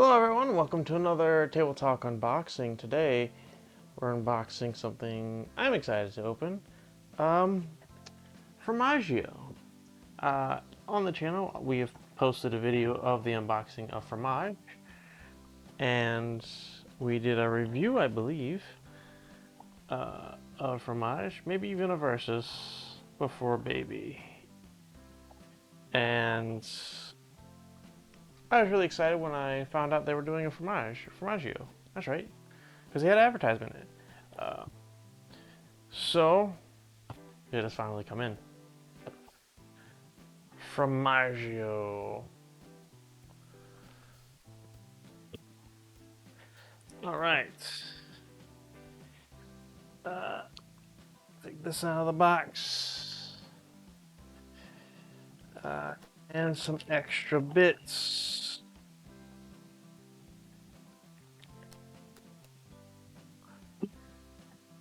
Hello everyone, welcome to another Table Talk unboxing. Today we're unboxing something I'm excited to open. Formaggio. On the channel we have posted a video of the unboxing of fromage, and we did a review, I believe, of fromage, maybe even a versus before baby. And I was really excited when I found out they were doing a Formaggio. That's right, because they had an advertisement in it. So it has finally come in. Formaggio. All right. Take this out of the box. And some extra bits.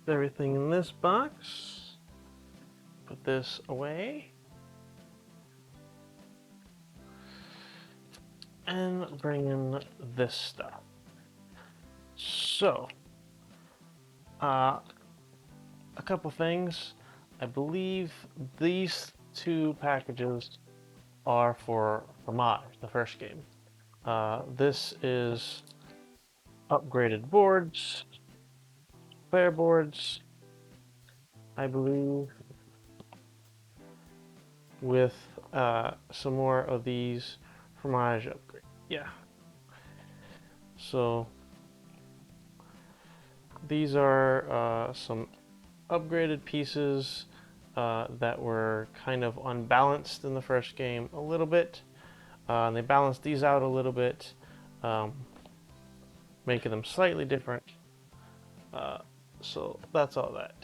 Everything in this box. Put this away. And bring in this stuff. So, a couple things. I believe these two packages are for Fromage, the first game. This is upgraded boards, player boards, I believe, with some more of these Fromage upgrade. Yeah. So these are some upgraded pieces that were kind of unbalanced in the first game a little bit. And they balanced these out a little bit, making them slightly different. So that's all that.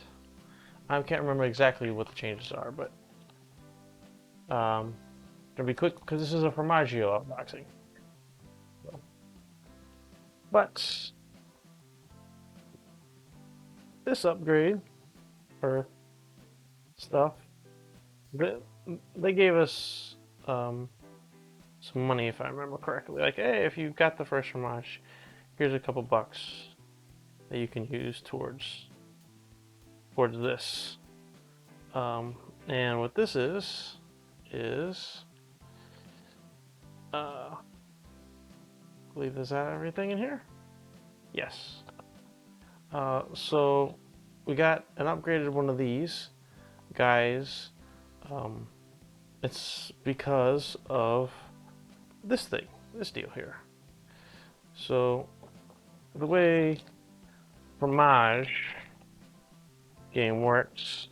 I can't remember exactly what the changes are, but gonna be quick because this is a Formaggio unboxing. But this upgrade or stuff, they gave us some money, if I remember correctly. Like, hey, if you got the first fromage, here's a couple bucks that you can use towards this. And what this is I believe, is that everything in here? Yes. So we got an upgraded one of these guys. It's because of this deal here. So the way fromage game works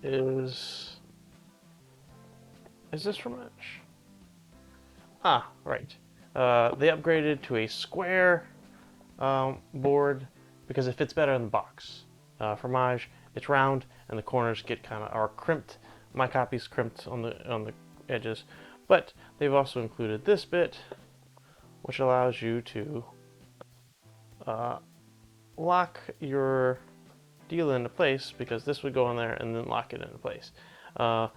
is this fromage? Ah, right. They upgraded to a square board because it fits better in the box. Fromage, it's round and the corners get are crimped. My copy's crimped on the edges, but they've also included this bit, which allows you to lock your deal into place, because this would go in there and then lock it into place. The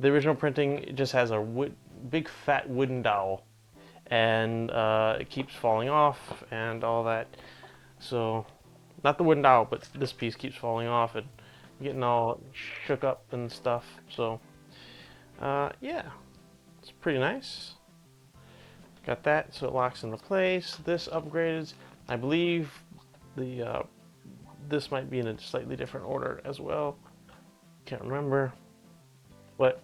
original printing just has a big fat wooden dowel, and it keeps falling off and all that. So, not the wooden dowel, but this piece keeps falling off and getting all shook up and stuff. So, yeah, it's pretty nice. Got that, so it locks into place. This upgraded, I believe the this might be in a slightly different order as well. Can't remember, but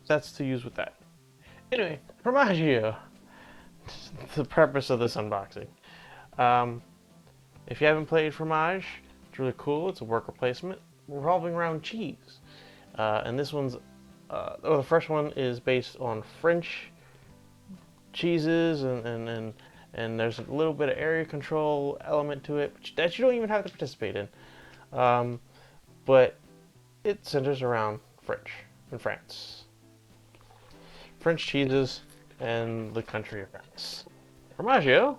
that's to use with that. Anyway, Formaggio. The purpose of this unboxing. If you haven't played Fromage, it's really cool. It's a worker placement revolving around cheese. And this one's, the first one is based on French cheeses, and there's a little bit of area control element to it that you don't even have to participate in. But it centers around France. French cheeses and the country of France. Formaggio,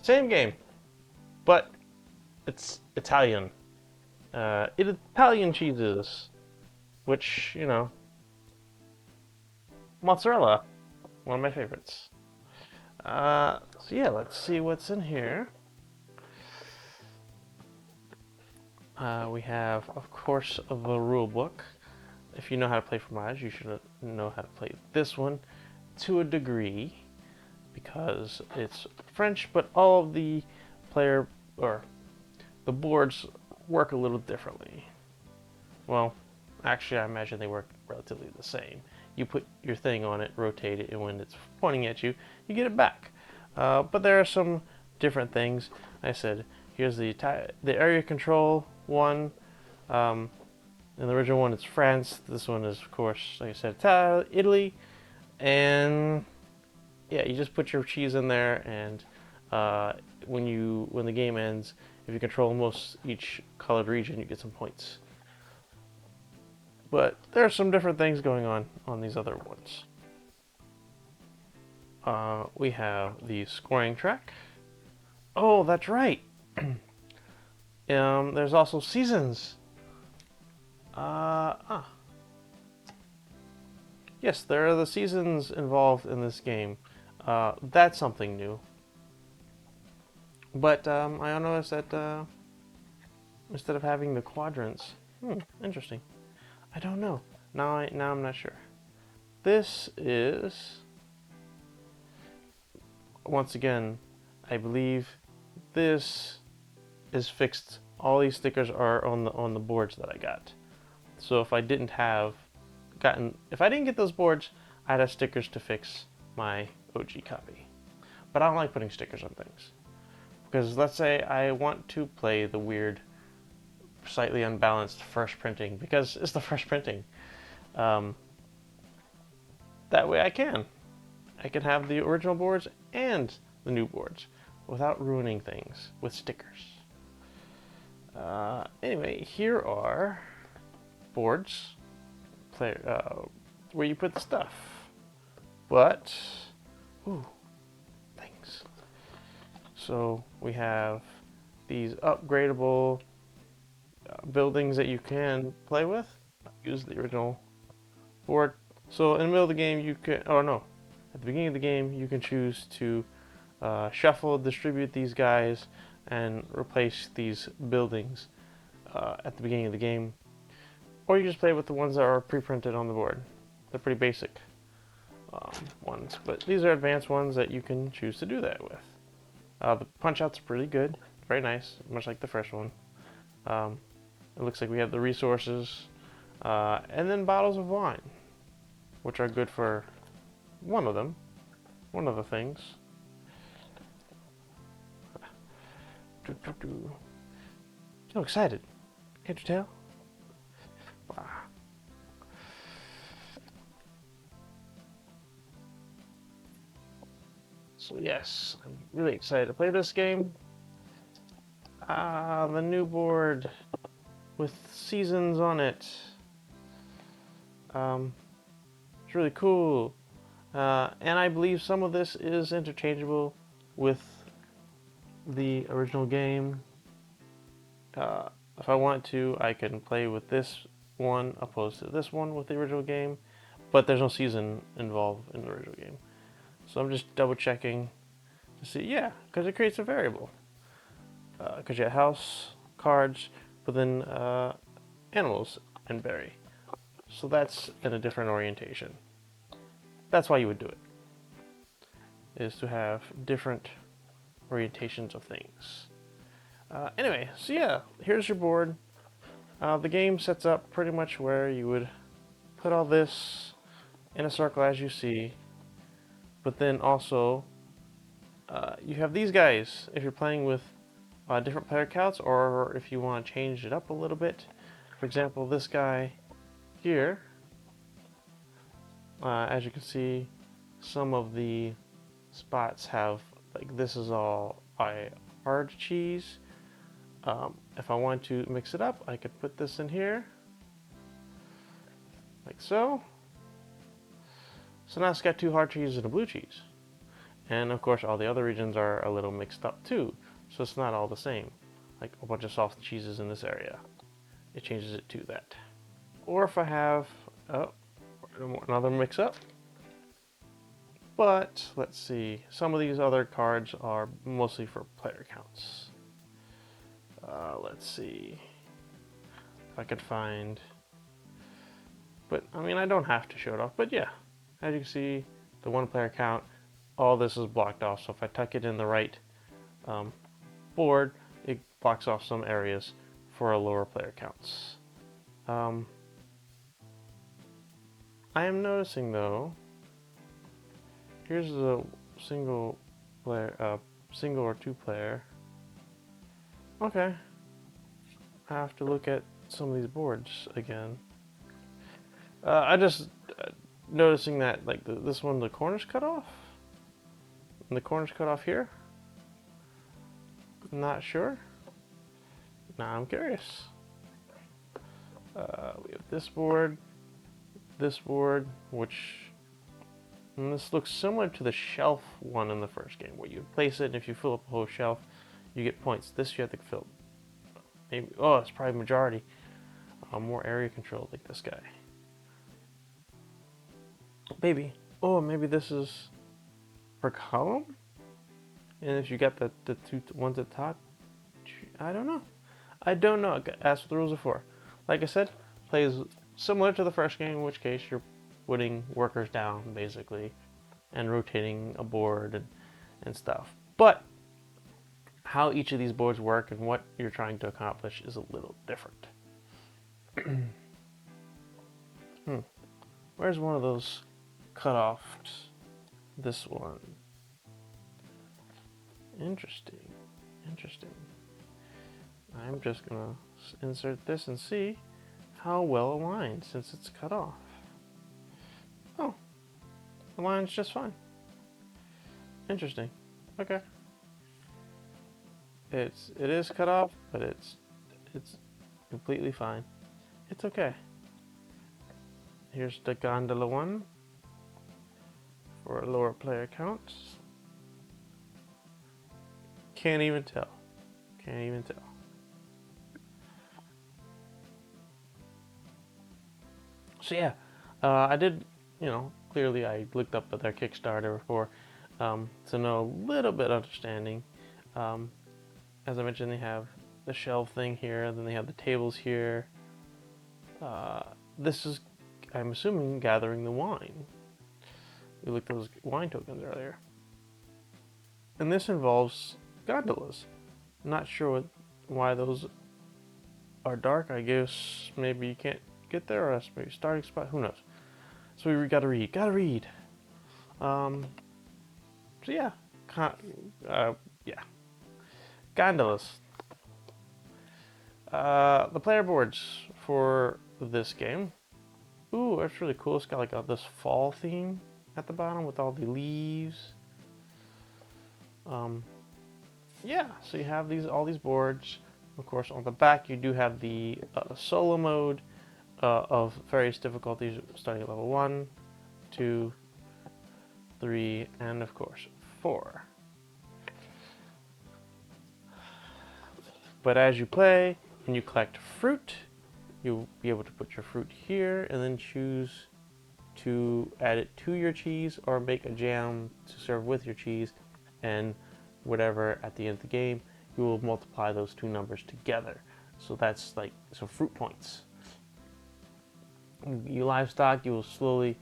same game, but it's Italian. Italian cheeses, which, you know, mozzarella. One of my favorites. So yeah, let's see what's in here. We have, of course, the rule book. If you know how to play Fromage, you should know how to play this one to a degree because it's French, but all of the the boards work a little differently. Well, actually, I imagine they work relatively the same. You put your thing on it, rotate it, and when it's pointing at you, you get it back. But there are some different things. I said, here's the area control one. In the original one, it's France. This one is, of course, like I said, Italy. And yeah, you just put your cheese in there, and when the game ends, if you control each colored region, you get some points. But there are some different things going on these other ones. We have the scoring track. Oh, that's right. There's also seasons. Yes, there are the seasons involved in this game. That's something new. But I noticed that instead of having the quadrants, interesting. I don't know. Now I'm not sure. This is, once again, I believe this is fixed. All these stickers are on the boards that I got. So if I didn't get those boards, I'd have stickers to fix my OG copy. But I don't like putting stickers on things. Because let's say I want to play the weird, slightly unbalanced fresh printing, because it's the fresh printing. That way I can have the original boards and the new boards without ruining things with stickers. Anyway, here are boards where you put the stuff. But, things. So we have these upgradable buildings that you can play with. Use the original board. So in the middle of the game, at the beginning of the game, you can choose to shuffle, distribute these guys, and replace these buildings at the beginning of the game. Or you just play with the ones that are pre-printed on the board. They're pretty basic ones, but these are advanced ones that you can choose to do that with. The punch-out's pretty good, very nice, much like the first one. It looks like we have the resources, and then bottles of wine, which are good for one of the things. So excited, can't you tell? Wow. So yes, I'm really excited to play this game. The new board with seasons on it. It's really cool. And I believe some of this is interchangeable with the original game. If I want to, I can play with this one opposed to this one with the original game, but there's no season involved in the original game. So I'm just double checking to see, yeah, because it creates a variable. Because you have house, cards, but then animals and berry. So that's in a different orientation. That's why you would do it, is to have different orientations of things. Anyway, so yeah, here's your board. The game sets up pretty much where you would put all this in a circle as you see, but then also you have these guys if you're playing with different player counts, or if you want to change it up a little bit. For example, this guy here, as you can see, some of the spots have, like, this is all hard cheese. If I want to mix it up, I could put this in here, like so. So now it's got 2 hard cheeses and a blue cheese. And of course, all the other regions are a little mixed up too, so it's not all the same. Like a bunch of soft cheeses in this area, it changes it to that. Or if I have another mix up, But let's see. Some of these other cards are mostly for player counts. Let's see if I could find. But I mean, I don't have to show it off. But yeah, as you can see, the one player count, all this is blocked off. So if I tuck it in the right board, it blocks off some areas for a lower player counts. I am noticing though, here's a single player, single or two player. Okay, I have to look at some of these boards again. I just noticing that like this one, the corners cut off, and the corners cut off here. I'm not sure. Now I'm curious. We have this board, which and this looks similar to the shelf one in the first game, where you place it, and if you fill up the whole shelf, you get points. This you have to fill. Maybe it's probably majority. More area control like this guy. Maybe. Oh, maybe this is per column? And if you got the two ones at the top, I don't know. I don't know. That's what the rules are for. Like I said, plays similar to the first game, in which case you're putting workers down, basically, and rotating a board and stuff. But how each of these boards work and what you're trying to accomplish is a little different. Where's one of those cutoffs? This one. Interesting. I'm just gonna insert this and see how well aligned since it's cut off. Oh, aligns just fine. Interesting. Okay. It is cut off, but it's completely fine. It's okay. Here's the gondola one for a lower player count. Can't even tell. So yeah, I did, clearly I looked up at their Kickstarter before to know a little bit of understanding. As I mentioned, they have the shelf thing here, then they have the tables here. This is, I'm assuming, gathering the wine. We looked at those wine tokens earlier. And this involves gondolas. Not sure why those are dark. I guess maybe you can't get there, or that's maybe starting spot. Who knows? So we gotta read. So yeah, gondolas. The player boards for this game. Ooh, that's really cool. It's got like this fall theme at the bottom with all the leaves. Yeah, so you have all these boards. Of course, on the back you do have the solo mode of various difficulties, starting at level 1, 2, 3, and of course 4. But as you play and you collect fruit, you'll be able to put your fruit here and then choose to add it to your cheese or make a jam to serve with your cheese, and whatever at the end of the game, you will multiply those two numbers together. So that's like fruit points. You livestock, you will slowly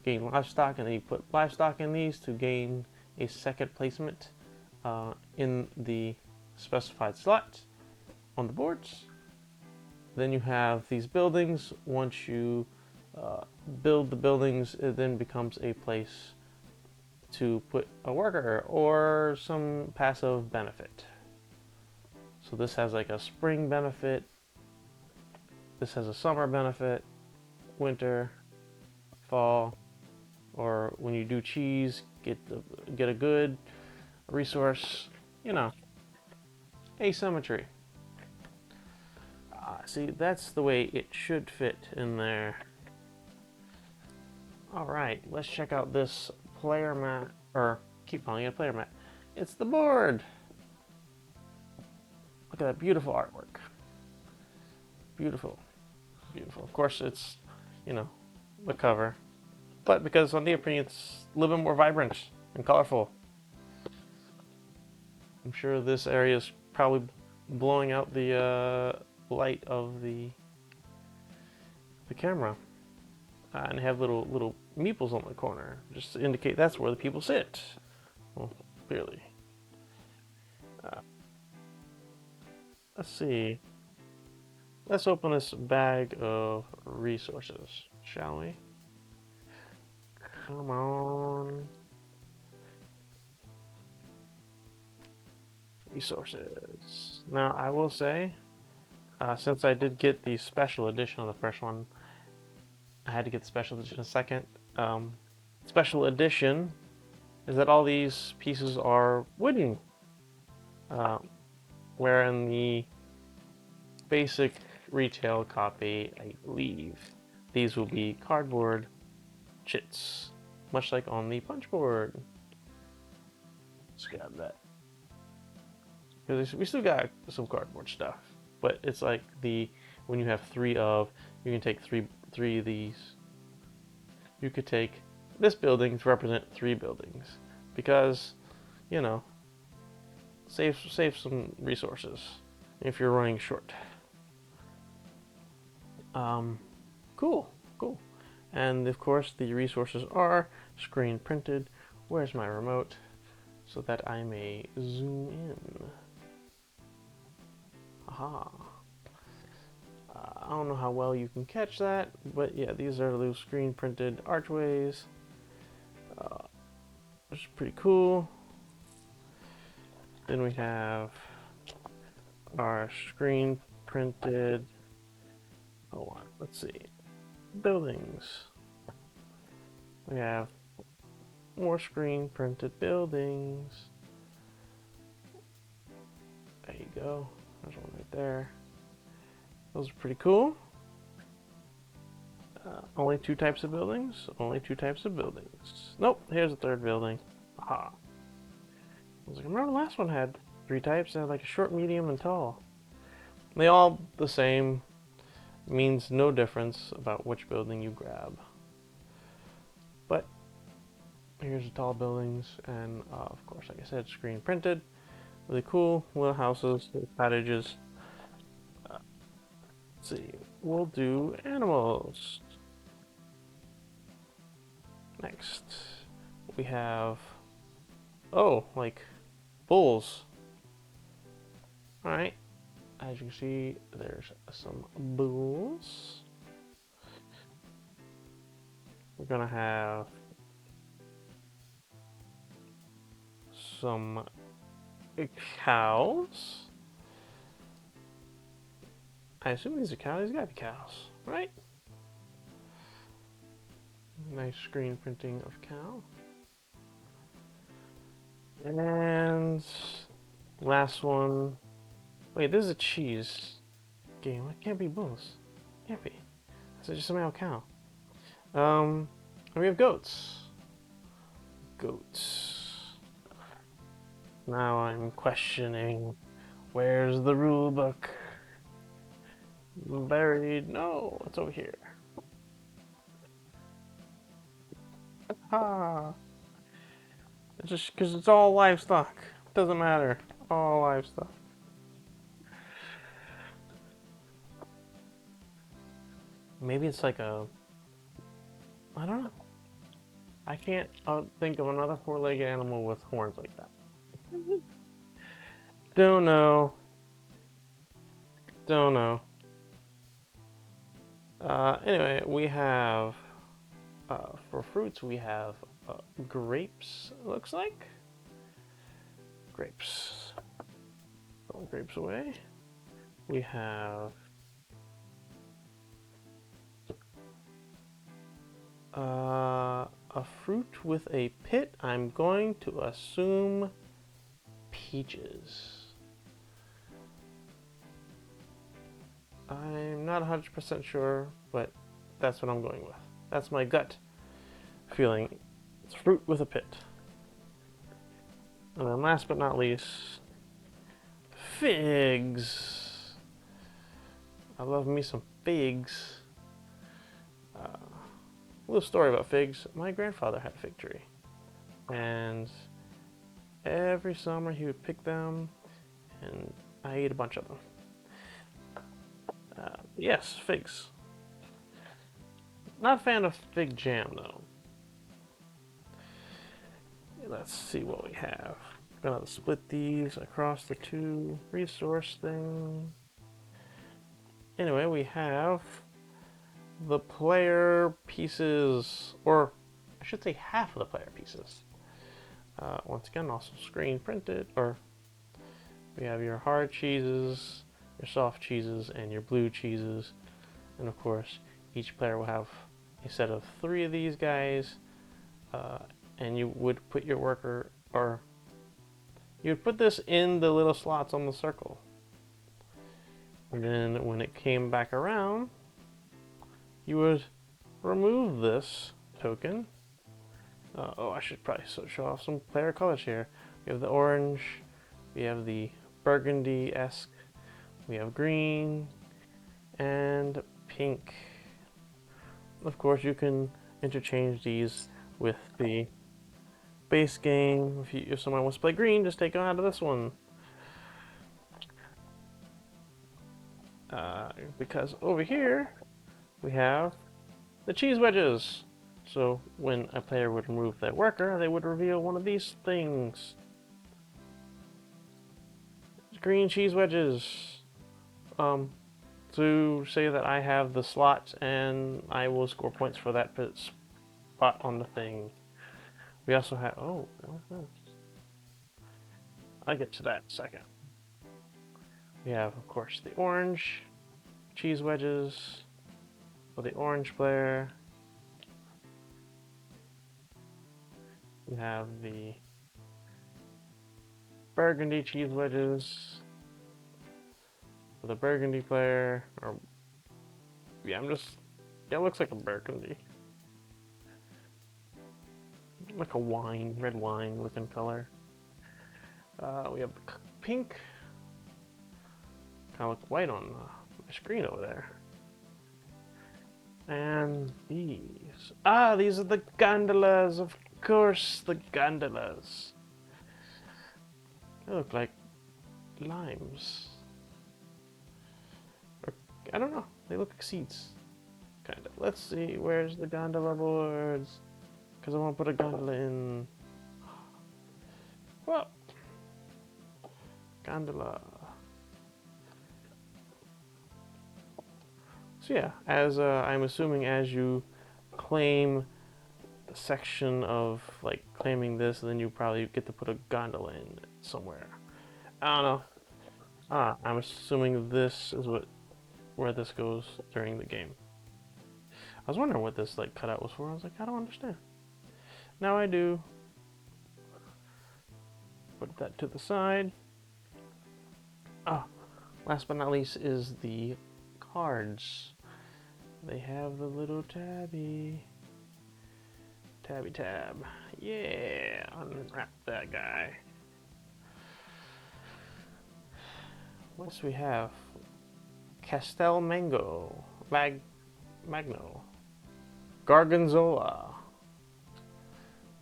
gain livestock, and then you put livestock in these to gain a second placement in the specified slot on the boards. Then you have these buildings. Once you build the buildings, it then becomes a place to put a worker or some passive benefit. So this has like a spring benefit, this has a summer benefit, winter, fall, or when you do cheese, get a good resource, asymmetry. See, that's the way it should fit in there. Alright, let's check out this player mat, or keep calling it a player mat. It's the board! Look at that beautiful artwork. Beautiful. Of course, it's, the cover. but because on neoprene it's a little bit more vibrant and colorful. I'm sure this area is probably blowing out the light of the camera. And have little meeples on the corner, just to indicate that's where the people sit. Well, clearly. Let's see. Let's open this bag of resources, shall we? Come on. Resources. Now, I will say, since I did get the special edition on the first one, I had to get the special edition a second. Special edition is that all these pieces are wooden, where in the basic retail copy, I believe, these will be cardboard chits, much like on the punch board. Let's grab that. Because we still got some cardboard stuff, but it's like when you have three of, you can take three of these. You could take this building to represent 3 buildings, because, you know, save some resources if you're running short. Cool. And of course, the resources are screen printed. Where's my remote? So that I may zoom in. Aha. I don't know how well you can catch that, but yeah, these are those screen printed archways, which is pretty cool. Then we have our screen printed, let's see, buildings. We have more screen printed buildings. There you go. There's one right there. Those are pretty cool. Only 2 types of buildings. Only 2 types of buildings. Nope, here's a 3rd building. Aha. I was like, I remember the last one had 3 types. They had like a short, medium, and tall. They all the same. Means no difference about which building you grab. But here's the tall buildings, and of course, like I said, screen printed. Really cool little houses, little cottages. Let's see, we'll do animals. Next, we have, like bulls. Alright, as you can see, there's some bulls. We're gonna have some cows. I assume these are cows. These gotta be cows, right? Nice screen printing of cow. And last one. Wait, this is a cheese game. It can't be bulls. Can't be. So just somehow cow. And we have goats. Goats. Now I'm questioning, where's the rule book? Buried? No, it's over here. Ah. It's just because it's all livestock. Doesn't matter. All livestock. Maybe it's like I don't know. I can't think of another 4-legged animal with horns like that. Don't know. Anyway, we have, for fruits, we have grapes, looks like. Grapes. Throw grapes away. We have a fruit with a pit. I'm going to assume peaches. I'm not 100% sure, but that's what I'm going with. That's my gut feeling. It's fruit with a pit. And then last but not least, figs. I love me some figs. little story about figs. My grandfather had a fig tree, and every summer he would pick them, and I ate a bunch of them. Yes, figs. Not a fan of fig jam though. Let's see what we have. Gonna split these across the two resource thing. Anyway, we have the player pieces, or I should say half of the player pieces. Once again, also screen printed, or we have your hard cheeses, your soft cheeses, and your blue cheeses. And of course, each player will have a set of 3 of these guys, and you would put your worker, or you would put this in the little slots on the circle. And then when it came back around, you would remove this token. Oh, I should probably show off some player colors here. We have the orange, we have the burgundy-esque, we have green, and pink. Of course, you can interchange these with the base game. If someone wants to play green, just take them out of this one. Because over here, we have the cheese wedges. So when a player would remove their worker, they would reveal one of these things. Green cheese wedges. To say that I have the slot and I will score points for that spot on the thing. We also have, oh, what's this? I'll get to that in a second. We have, of course, the orange cheese wedges for the orange player. We have the burgundy cheese wedges for the burgundy player. Or yeah, it looks like a burgundy. Like a wine, red wine looking color. We have the pink. Kind of look white on my screen over there. And these. Ah, these are the gondolas, of course, the gondolas. They look like limes. Or, I don't know, they look like seeds. Kind of. Let's see, where's the gondola boards? Because I want to put a gondola in. Well, gondola. So yeah, as I'm assuming as you claim the section of like claiming this, then you probably get to put a gondola in somewhere. I don't know. I'm assuming this is where this goes during the game. I was wondering what this like cutout was for. I was like, I don't understand. Now I do. Put that to the side. Last but not least is the cards. They have the little tabby tab. Yeah, unwrap that guy. What else we have? Castel Mango, Magno, Gargonzola.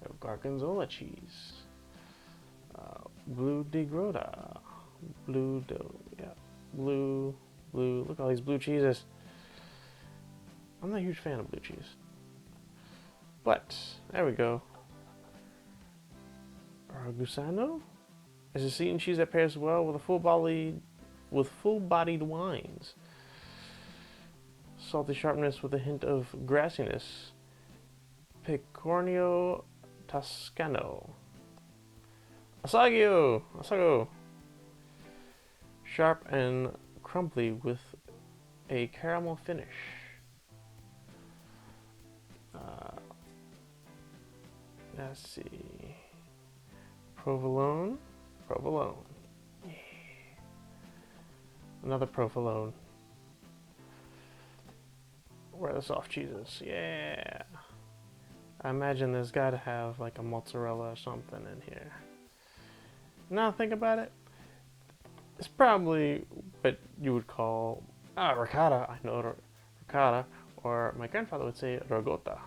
We have Gargonzola cheese. Blue de Grota. Blue. Look at all these blue cheeses. I'm not a huge fan of blue cheese. But, there we go. Gusano is a sweetened cheese that pairs well with full-bodied wines. Salty sharpness with a hint of grassiness. Pecorino Toscano. Asago. Sharp and crumbly with a caramel finish. Let's see. Provolone. Yeah. Another provolone. Where are the soft cheeses? Yeah. I imagine there's got to have like a mozzarella or something in here. Now think about it. It's probably what you would call ricotta. I know ricotta, or my grandfather would say rogota.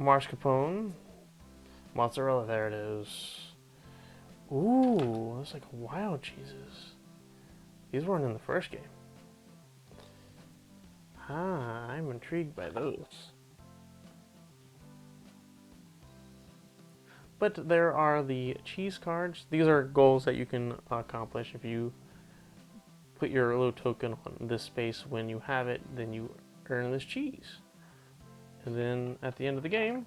Mascarpone, mozzarella. There it is. Ooh, that's like wild cheeses. These weren't in the first game. Ah, I'm intrigued by those. But there are the cheese cards. These are goals that you can accomplish if you put your little token on this space. When you have it, then you earn this cheese. And then at the end of the game,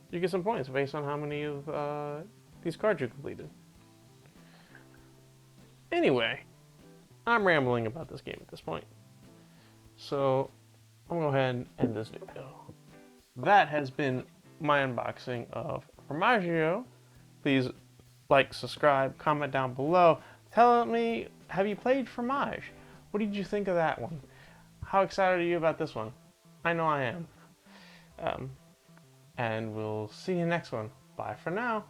you get some points based on how many of these cards you completed. Anyway, I'm rambling about this game at this point. So I'm going to go ahead and end this video. That has been my unboxing of Formaggio. Please like, subscribe, comment down below. Tell me, have you played Fromage? What did you think of that one? How excited are you about this one? I know I am. And we'll see you next one. Bye for now.